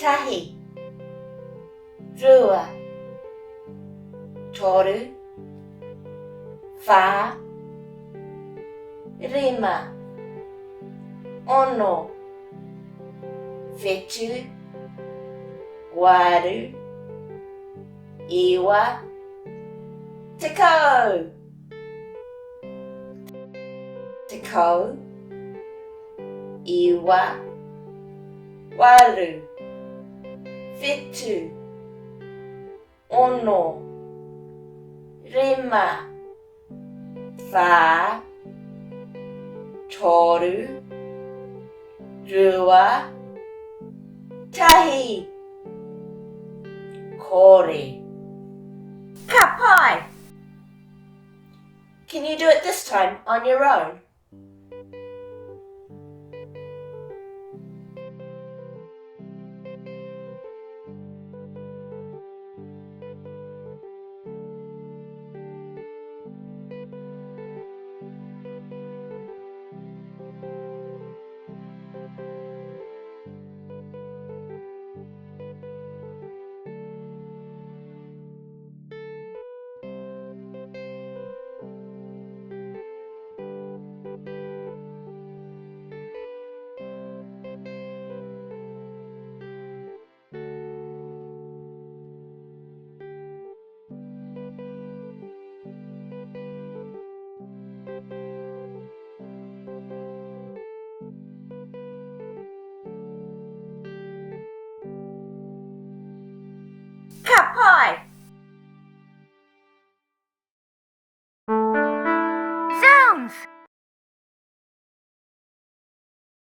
tahi, rua, toru, wha, rima, ono, whetu, waru, iwa, tekau. Tekau, iwa, waru, whetu, ono, rima, wha, toru, rua, tahi, kore. Ka pai! Can you do it this time on your own?